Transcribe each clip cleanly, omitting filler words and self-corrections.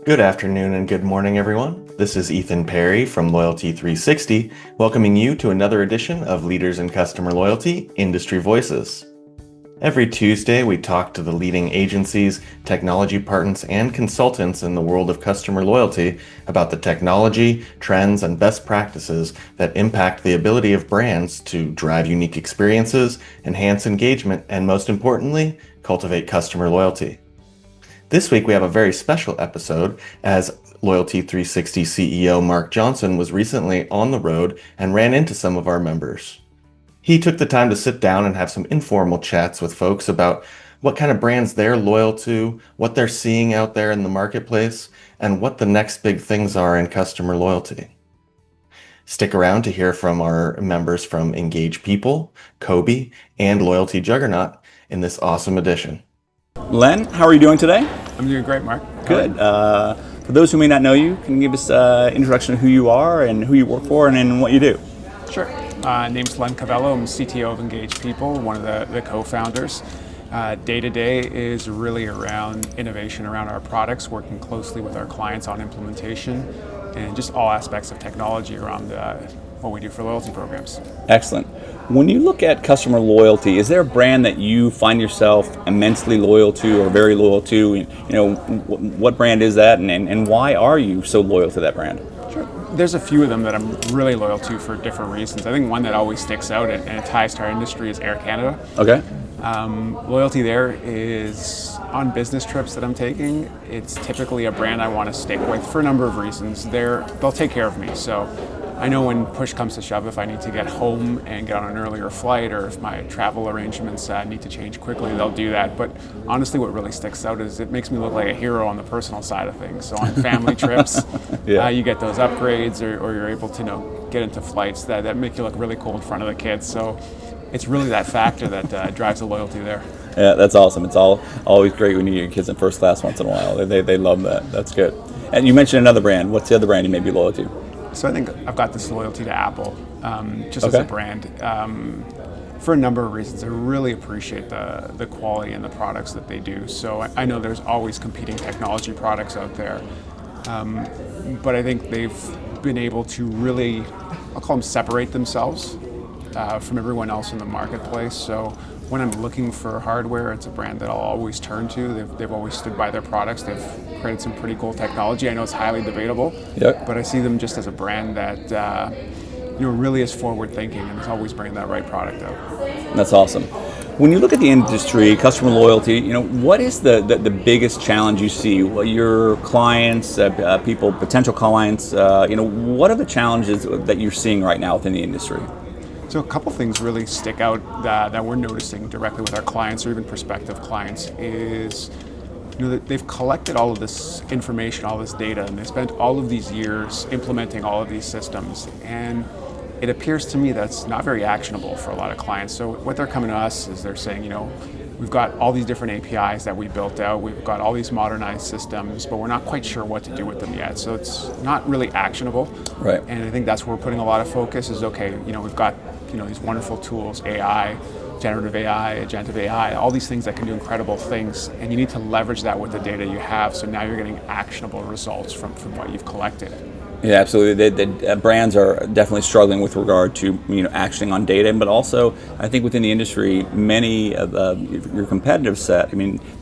Good afternoon and good morning, everyone. This is Ethan Perry from Loyalty360, welcoming you to another edition of Leaders in Customer Loyalty Industry Voices. Every Tuesday, we talk to the leading agencies, technology partners, and consultants in the world of customer loyalty about the technology, trends, and best practices that impact the ability of brands to drive unique experiences, enhance engagement, and most importantly, cultivate customer loyalty. This week we have a very special episode as Loyalty360 CEO Mark Johnson was recently on the road and ran into some of our members. He took the time to sit down and have some informal chats with folks about what kind of brands they're loyal to, what they're seeing out there in the marketplace, and what the next big things are in customer loyalty. Stick around to hear from our members from Engage People, Kobie, and Loyalty Juggernaut in this awesome edition. Len, how are you doing today? I'm doing great, Mark. Good. For those who may not know you, can you give us an introduction of who you are and who you work for and what you do? Sure. Name's Len Cavello. I'm CTO of Engage People, one of the co-founders. Day-to-day is really around innovation around our products, working closely with our clients on implementation, and just all aspects of technology around what we do for loyalty programs. Excellent. When you look at customer loyalty, is there a brand that you find yourself immensely loyal to or very loyal to? You know, what brand is that, and why are you so loyal to that brand? Sure. There's a few of them that I'm really loyal to for different reasons. I think one that always sticks out and it ties to our industry is Air Canada. Okay. Loyalty there is on business trips that I'm taking. It's typically a brand I want to stick with for a number of reasons. They'll take care of me. So I know when push comes to shove, if I need to get home and get on an earlier flight, or if my travel arrangements need to change quickly, they'll do that. But honestly, what really sticks out is it makes me look like a hero on the personal side of things. So on family trips, you get those upgrades, or you're able to get into flights that make you look really cool in front of the kids. So it's really that factor that drives the loyalty there. Yeah, that's awesome. It's always great when you get your kids in first class once in a while. They love that. That's good. And you mentioned another brand. What's the other brand you may be loyal to? So I think I've got this loyalty to Apple, just as a brand, for a number of reasons. I really appreciate the quality and the products that they do. So I know there's always competing technology products out there, but I think they've been able to really, I'll call them, separate themselves from everyone else in the marketplace. So when I'm looking for hardware, it's a brand that I'll always turn to. They've always stood by their products. They've created some pretty cool technology. I know it's highly debatable, but I see them just as a brand that really is forward thinking and is always bringing that right product out. That's awesome. When you look at the industry, customer loyalty, what is the biggest challenge you see? Well, your clients, potential clients, what are the challenges that you're seeing right now within the industry? So a couple things really stick out that we're noticing directly with our clients or even prospective clients is that they've collected all of this information, all this data, and they spent all of these years implementing all of these systems. And it appears to me that's not very actionable for a lot of clients. So what they're coming to us is they're saying, we've got all these different APIs that we built out, we've got all these modernized systems, but we're not quite sure what to do with them yet. So it's not really actionable. Right. And I think that's where we're putting a lot of focus is, okay, we've got these wonderful tools, AI, generative AI, agentive AI, all these things that can do incredible things, and you need to leverage that with the data you have, so now you're getting actionable results from what you've collected. Yeah, absolutely. The brands are definitely struggling with regard to actioning on data, but also I think within the industry, many of your competitive set,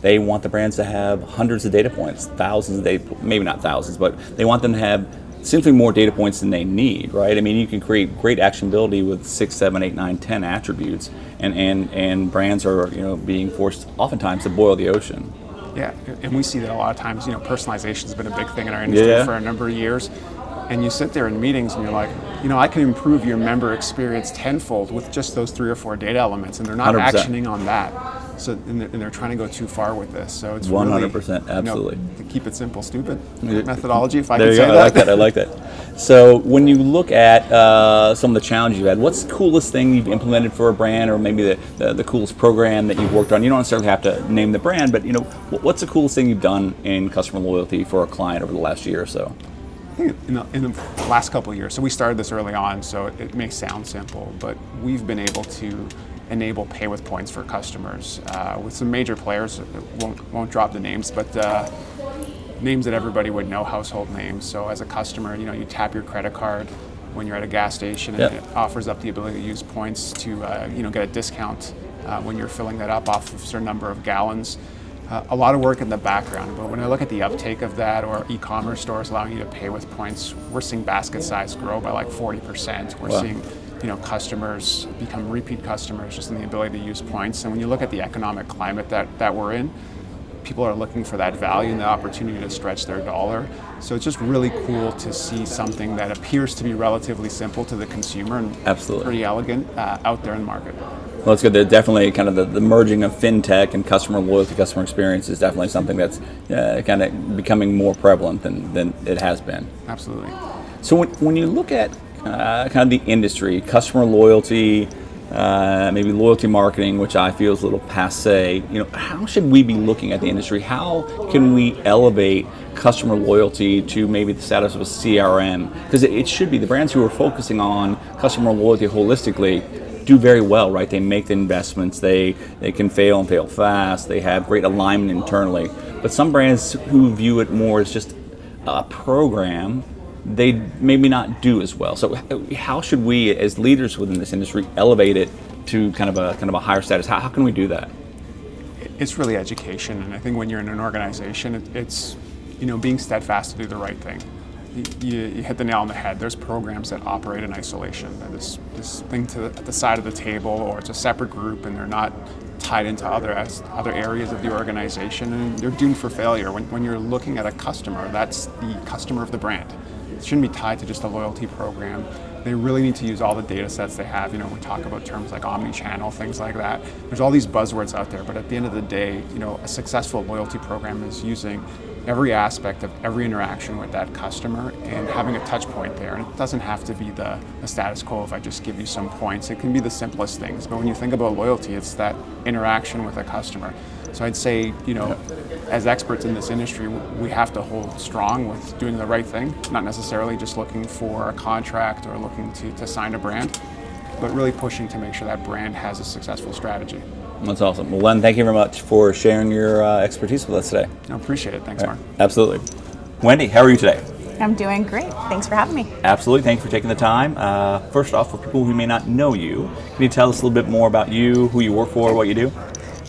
they want the brands to have hundreds of data points, thousands of data, maybe not thousands, but they want them to have simply more data points than they need, right? You can create great actionability with 6, 7, 8, 9, 10 attributes, and brands are being forced oftentimes to boil the ocean. Yeah, and we see that a lot of times. Personalization has been a big thing in our industry for a number of years. And you sit there in meetings and you're like, I can improve your member experience tenfold with just those 3 or 4 data elements, and they're not 100%. Actioning on that. So and they're trying to go too far with this. So it's 100%, absolutely. To keep it simple, stupid methodology, if I can say that. I like that. So when you look at some of the challenges you've had, what's the coolest thing you've implemented for a brand, or maybe the coolest program that you've worked on? You don't necessarily have to name the brand, but what's the coolest thing you've done in customer loyalty for a client over the last year or so? I think in the last couple of years, so we started this early on, so it may sound simple, but we've been able to enable pay with points for customers with some major players. Won't drop the names, but names that everybody would know, household names. So as a customer, you tap your credit card when you're at a gas station, and Yep. it offers up the ability to use points to get a discount when you're filling that up off of a certain number of gallons. A lot of work in the background, but when I look at the uptake of that, or e-commerce stores allowing you to pay with points, we're seeing basket size grow by like 40%. We're Wow. seeing customers become repeat customers just in the ability to use points. And when you look at the economic climate that we're in, people are looking for that value and the opportunity to stretch their dollar. So it's just really cool to see something that appears to be relatively simple to the consumer and Absolutely. pretty elegant out there in the market. Well, it's good. They're definitely kind of the merging of fintech and customer loyalty, customer experience is definitely something that's kind of becoming more prevalent than it has been. Absolutely. So when you look at kind of the industry, customer loyalty, maybe loyalty marketing, which I feel is a little passe, how should we be looking at the industry? How can we elevate customer loyalty to maybe the status of a CRM? Because it should be the brands who are focusing on customer loyalty holistically do very well, right? They make the investments, they can fail and fail fast, they have great alignment internally. But some brands who view it more as just a program, they maybe not do as well. So how should we, as leaders within this industry, elevate it to kind of a higher status? How can we do that? It's really education, and I think when you're in an organization, it's being steadfast to do the right thing. You hit the nail on the head. There's programs that operate in isolation. This thing at the side of the table, or it's a separate group, and they're not tied into other areas of the organization, and they're doomed for failure. When you're looking at a customer, that's the customer of the brand. It shouldn't be tied to just a loyalty program. They really need to use all the data sets they have. We talk about terms like omni-channel, things like that. There's all these buzzwords out there, but at the end of the day, a successful loyalty program is using every aspect of every interaction with that customer and having a touch point there. And it doesn't have to be the status quo if I just give you some points. It can be the simplest things. But when you think about loyalty, it's that interaction with a customer. So I'd say, as experts in this industry, we have to hold strong with doing the right thing, not necessarily just looking for a contract or looking to sign a brand, but really pushing to make sure that brand has a successful strategy. That's awesome. Well, Len, thank you very much for sharing your expertise with us today. I appreciate it. Thanks, Mark. Absolutely. Wendy, how are you today? I'm doing great. Thanks for having me. Absolutely. Thank you for taking the time. First off, for people who may not know you, can you tell us a little bit more about you, who you work for, what you do?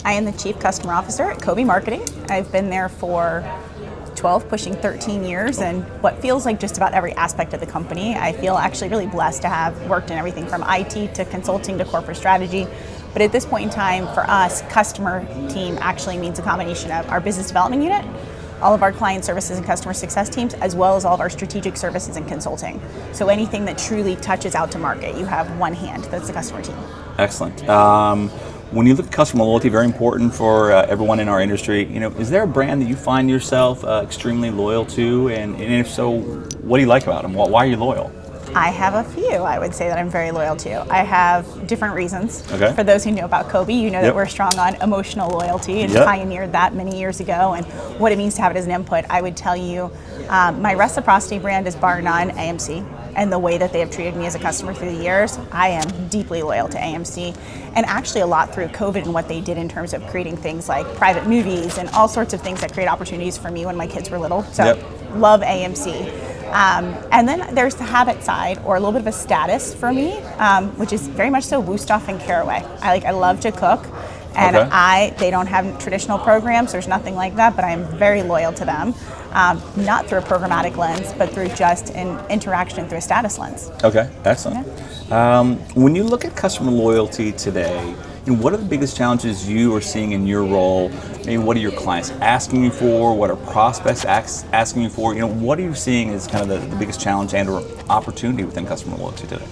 I am the Chief Customer Officer at Kobie Marketing. I've been there for 12, pushing 13 years, and what feels like just about every aspect of the company. I feel actually really blessed to have worked in everything from IT to consulting to corporate strategy. But at this point in time, for us, customer team actually means a combination of our business development unit, all of our client services and customer success teams, as well as all of our strategic services and consulting. So anything that truly touches out to market, you have one hand. That's the customer team. Excellent. When you look at customer loyalty, very important for everyone in our industry. Is there a brand that you find yourself extremely loyal to, and if so, what do you like about them? Why are you loyal? I have a few I would say that I'm very loyal to. I have different reasons. Okay. For those who know about Kobie, you know Yep. that we're strong on emotional loyalty and Yep. pioneered that many years ago, and what it means to have it as an input. I would tell you my reciprocity brand is bar none AMC, and the way that they have treated me as a customer through the years, I am deeply loyal to AMC, and actually a lot through COVID and what they did in terms of creating things like private movies and all sorts of things that create opportunities for me when my kids were little. So Yep. love AMC. And then there's the habit side, or a little bit of a status for me, which is very much so Wusthof and Caraway. I love to cook, and Okay. they don't have traditional programs. There's nothing like that, but I'm very loyal to them, not through a programmatic lens, but through just an interaction through a status lens. Okay, excellent. When you look at customer loyalty today, what are the biggest challenges you are seeing in your role? Maybe what are your clients asking you for? What are prospects asking you for? What are you seeing as kind of the biggest challenge and or opportunity within customer loyalty today?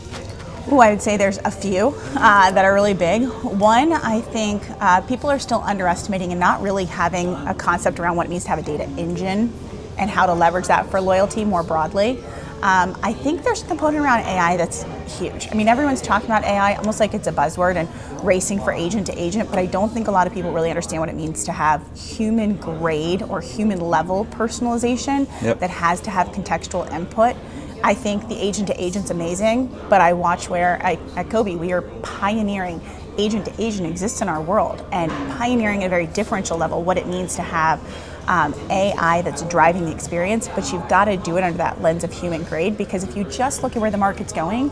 Ooh, I would say there's a few that are really big. One, I think people are still underestimating and not really having a concept around what it means to have a data engine and how to leverage that for loyalty more broadly. I think there's a component around AI that's huge. I mean, everyone's talking about AI almost like it's a buzzword and racing for agent to agent, but I don't think a lot of people really understand what it means to have human grade or human level personalization that has to have contextual input. I think the agent to agent's amazing, but I watch where at Kobie, we are pioneering agent to agent exists in our world, and pioneering at a very differential level what it means to have AI that's driving the experience, but you've got to do it under that lens of human grade, because if you just look at where the market's going,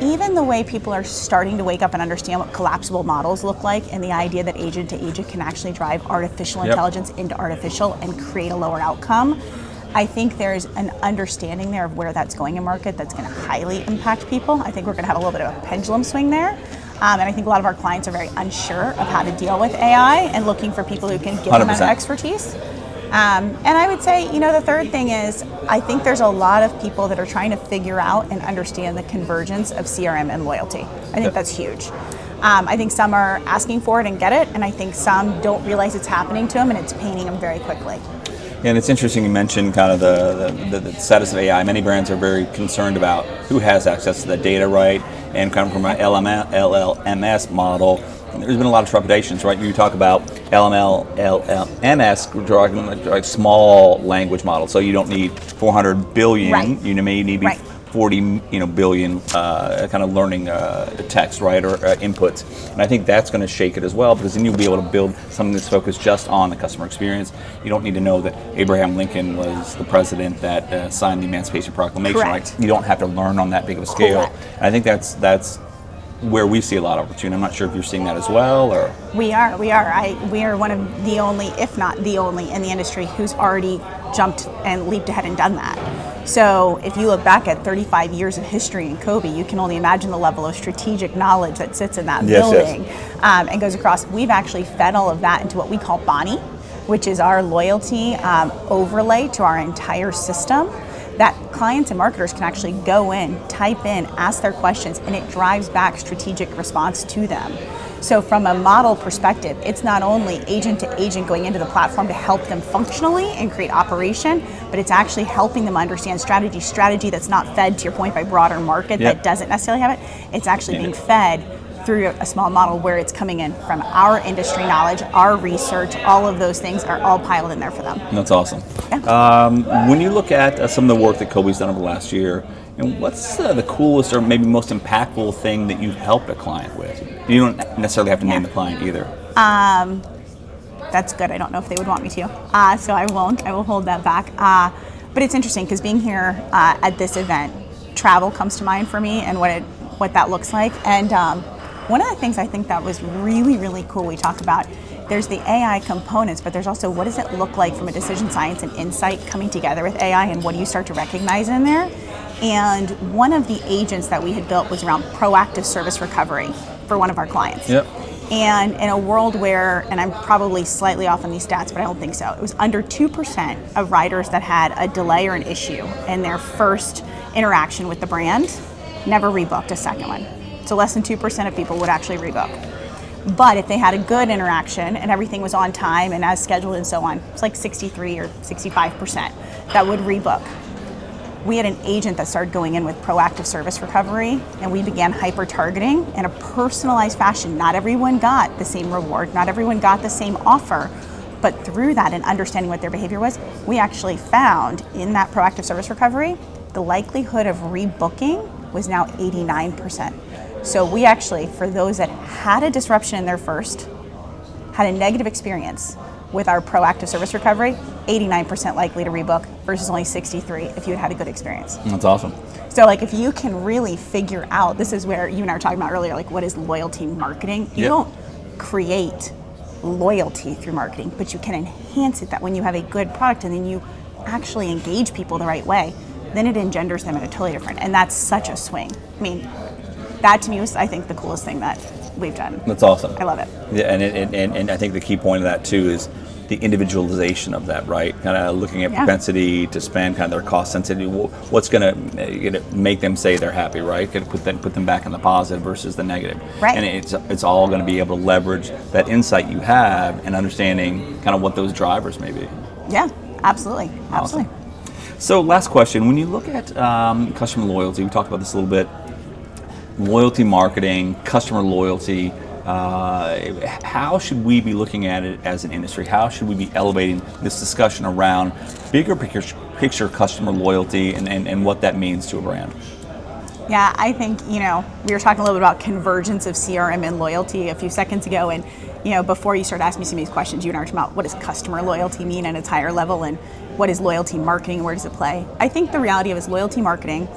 even the way people are starting to wake up and understand what collapsible models look like, and the idea that agent to agent can actually drive artificial intelligence into artificial and create a lower outcome, I think there's an understanding there of where that's going in market that's going to highly impact people. I think we're going to have a little bit of a pendulum swing there. And I think a lot of our clients are very unsure of how to deal with AI and looking for people who can give them that expertise. And I would say, the third thing is, I think there's a lot of people that are trying to figure out and understand the convergence of CRM and loyalty. I think that's huge. I think some are asking for it and get it, and I think some don't realize it's happening to them and it's painting them very quickly. And it's interesting you mentioned kind of the status of AI. Many brands are very concerned about who has access to the data, right? And kind of from an LLMS model, there's been a lot of trepidations, right? You talk about LLMS, drawing like small language models, so you don't need 400 billion. Right. You may need 40 billion kind of learning text, right, or inputs. And I think that's going to shake it as well, because then you'll be able to build something that's focused just on the customer experience. You don't need to know that Abraham Lincoln was the president that signed the Emancipation Proclamation, right? You don't have to learn on that big of a scale. And I think that's where we see a lot of opportunity. I'm not sure if you're seeing that as well, or we are one of the only, if not the only, in the industry who's already jumped and leaped ahead and done that. So if you look back at 35 years of history in Kobie, you can only imagine the level of strategic knowledge that sits in that building. And goes across. We've actually fed all of that into what we call Bonnie, which is our loyalty overlay to our entire system, that clients and marketers can actually go in, type in, ask their questions, and it drives back strategic response to them. So from a model perspective, it's not only agent to agent going into the platform to help them functionally and create operation, but it's actually helping them understand strategy that's not fed, to your point, by broader market that doesn't necessarily have it. It's actually being fed through a small model where it's coming in from our industry knowledge, our research, all of those things are all piled in there for them. That's awesome. When you look at some of the work that Kobie's done over the last year, and what's the coolest or maybe most impactful thing that you've helped a client with? You don't necessarily have to name the client either. That's good. I don't know if they would want me to, so I won't. I will hold that back. But it's interesting because being here at this event, travel comes to mind for me and what that looks like. And one of the things I think that was really, really cool, we talk about, there's the AI components, but there's also what does it look like from a decision science and insight coming together with AI, and what do you start to recognize in there? And one of the agents that we had built was around proactive service recovery for one of our clients. And in a world where, and I'm probably slightly off on these stats, but I don't think so, it was under 2% of riders that had a delay or an issue in their first interaction with the brand never rebooked a second one. So less than 2% of people would actually rebook. But if they had a good interaction and everything was on time and as scheduled and so on, it's like 63 or 65% that would rebook. We had an agent that started going in with proactive service recovery, and we began hyper-targeting in a personalized fashion. Not everyone got the same reward, not everyone got the same offer, but through that and understanding what their behavior was, we actually found in that proactive service recovery, the likelihood of rebooking was now 89%. So we actually, for those that had a disruption in their first, had a negative experience with our proactive service recovery, 89% likely to rebook versus only 63 if you had had a good experience. That's awesome. So like if you can really figure out, this is where you and I were talking about earlier, like what is loyalty marketing? You don't create loyalty through marketing, but you can enhance it that when you have a good product and then you actually engage people the right way, then it engenders them in a totally different, and that's such a swing. I mean, that to me was, I think, the coolest thing that we've done. That's awesome. I love it. Yeah, and I think the key point of that too is the individualization of that, right? Kind of looking at propensity to spend, kind of their cost sensitivity. What's going to make them say they're happy, right? Going to put them back in the positive versus the negative. Right. And it's all going to be able to leverage that insight you have and understanding kind of what those drivers may be. Yeah, absolutely, absolutely. Awesome. So last question, when you look at customer loyalty, we talked about this a little bit. Loyalty marketing, customer loyalty, how should we be looking at it as an industry? How should we be elevating this discussion around bigger picture customer loyalty and what that means to a brand? Yeah, I think, we were talking a little bit about convergence of CRM and loyalty a few seconds ago, and before you start asking me some of these questions, you and I were talking about what does customer loyalty mean at its higher level, and what is loyalty marketing, where does it play? I think the reality of it is loyalty marketing,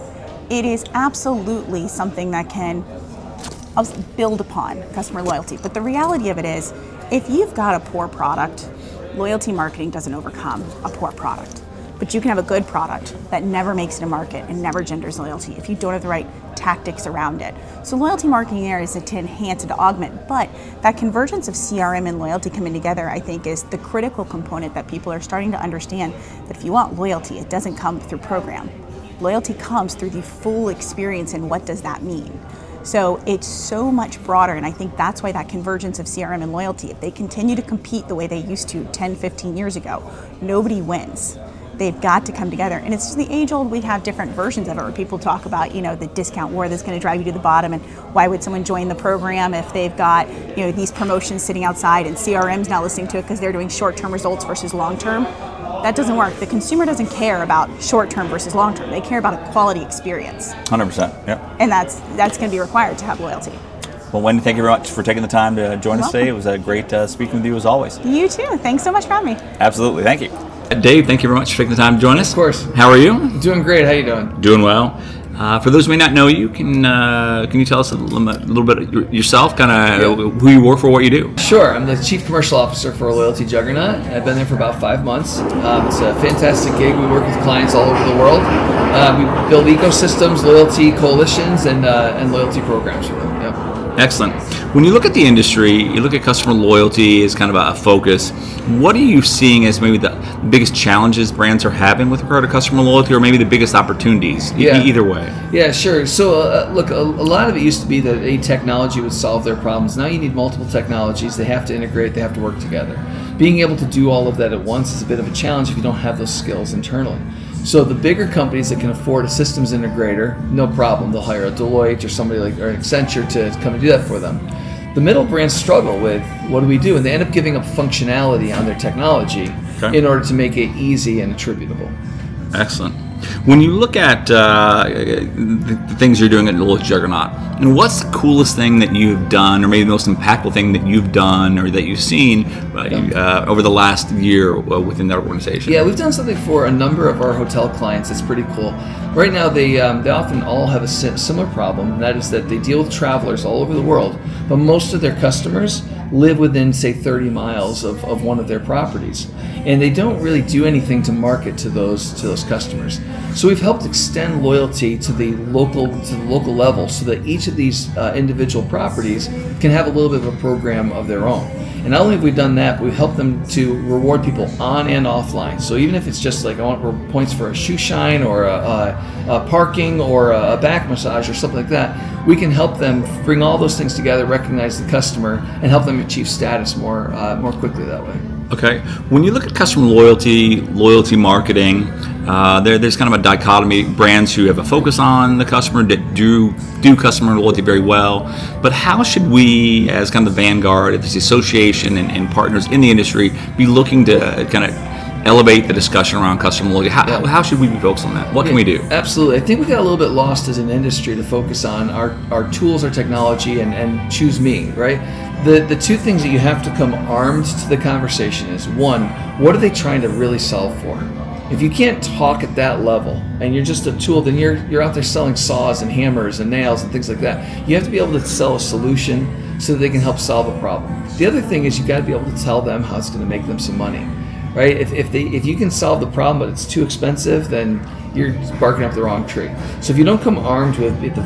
it is absolutely something that can build upon customer loyalty. But the reality of it is, if you've got a poor product, loyalty marketing doesn't overcome a poor product. But you can have a good product that never makes it to market and never genders loyalty if you don't have the right tactics around it. So loyalty marketing there is to enhance and to augment, but that convergence of CRM and loyalty coming together, I think, is the critical component that people are starting to understand, that if you want loyalty, it doesn't come through program. Loyalty comes through the full experience, and what does that mean? So it's so much broader, and I think that's why that convergence of CRM and loyalty, if they continue to compete the way they used to 10, 15 years ago, nobody wins. They've got to come together. And it's just the age old, we have different versions of it where people talk about, the discount war that's going to drive you to the bottom, and why would someone join the program if they've got, these promotions sitting outside and CRM's not listening to it because they're doing short-term results versus long-term. That doesn't work. The consumer doesn't care about short-term versus long-term. They care about a quality experience. 100%, yeah. And that's going to be required to have loyalty. Well, Wendy, thank you very much for taking the time to join us today. It was great speaking with you as always. You too. Thanks so much for having me. Absolutely. Thank you. Dave, thank you very much for taking the time to join us. Of course. How are you? Doing great. How you doing? Doing well. For those who may not know you, can you tell us a little bit yourself, kind of who you work for, what you do? Sure. I'm the Chief Commercial Officer for Loyalty Juggernaut. I've been there for about 5 months. It's a fantastic gig. We work with clients all over the world. We build ecosystems, loyalty coalitions, and loyalty programs for them. Yep. Excellent. When you look at the industry, you look at customer loyalty as kind of a focus. What are you seeing as maybe the biggest challenges brands are having with regard to customer loyalty, or maybe the biggest opportunities? Either way. Yeah, sure. So look, a lot of it used to be that a technology would solve their problems. Now you need multiple technologies. They have to integrate. They have to work together. Being able to do all of that at once is a bit of a challenge if you don't have those skills internally. So the bigger companies that can afford a systems integrator, no problem. They'll hire a Deloitte or somebody like or Accenture to come and do that for them. The middle brands struggle with, what do we do? And they end up giving up functionality on their technology in order to make it easy and attributable. Excellent. When you look at the things you're doing at Loyalty Juggernaut, and what's the coolest thing that you've done, or maybe the most impactful thing that you've done or that you've seen over the last year within that organization? Yeah, we've done something for a number of our hotel clients that's pretty cool. Right now, they often all have a similar problem, and that is that they deal with travelers all over the world, but most of their customers live within, say, 30 miles of one of their properties, and they don't really do anything to market to those customers. So we've helped extend loyalty to the local level, so that each of these individual properties can have a little bit of a program of their own. And not only have we done that, but we've helped them to reward people on and offline. So even if it's just like I want points for a shoe shine or a parking or a back massage or something like that, we can help them bring all those things together, recognize the customer, and help them achieve status more quickly that way. Okay. When you look at customer loyalty marketing, there's kind of a dichotomy. Brands who have a focus on the customer that do customer loyalty very well. But how should we, as kind of the vanguard of this association and partners in the industry, be looking to kind of elevate the discussion around customer loyalty? How should we be focused on that? What can we do? Absolutely. I think we got a little bit lost as an industry to focus on our tools, our technology, and choose me, right? The two things that you have to come armed to the conversation is, one, what are they trying to really solve for? If you can't talk at that level and you're just a tool, then you're out there selling saws and hammers and nails and things like that. You have to be able to sell a solution so that they can help solve a problem. The other thing is you got to be able to tell them how it's going to make them some money, right? If you can solve the problem but it's too expensive, then you're barking up the wrong tree. So if you don't come armed with the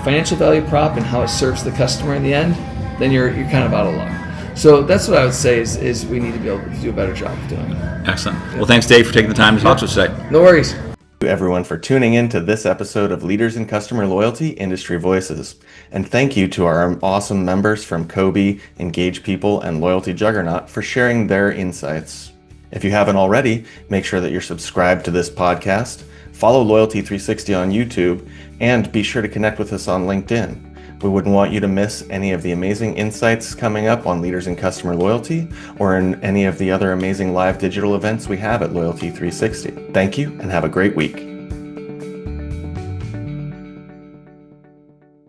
financial value prop and how it serves the customer in the end, then you're kind of out of luck. So that's what I would say is we need to be able to do a better job of doing it. Excellent. Well, thanks, Dave, for taking the time to talk to us today. No worries. Thank you, everyone, for tuning in to this episode of Leaders in Customer Loyalty Industry Voices. And thank you to our awesome members from Kobie, Engage People, and Loyalty Juggernaut for sharing their insights. If you haven't already, make sure that you're subscribed to this podcast, follow Loyalty360 on YouTube, and be sure to connect with us on LinkedIn. We wouldn't want you to miss any of the amazing insights coming up on Leaders in Customer Loyalty or in any of the other amazing live digital events we have at Loyalty360. Thank you and have a great week.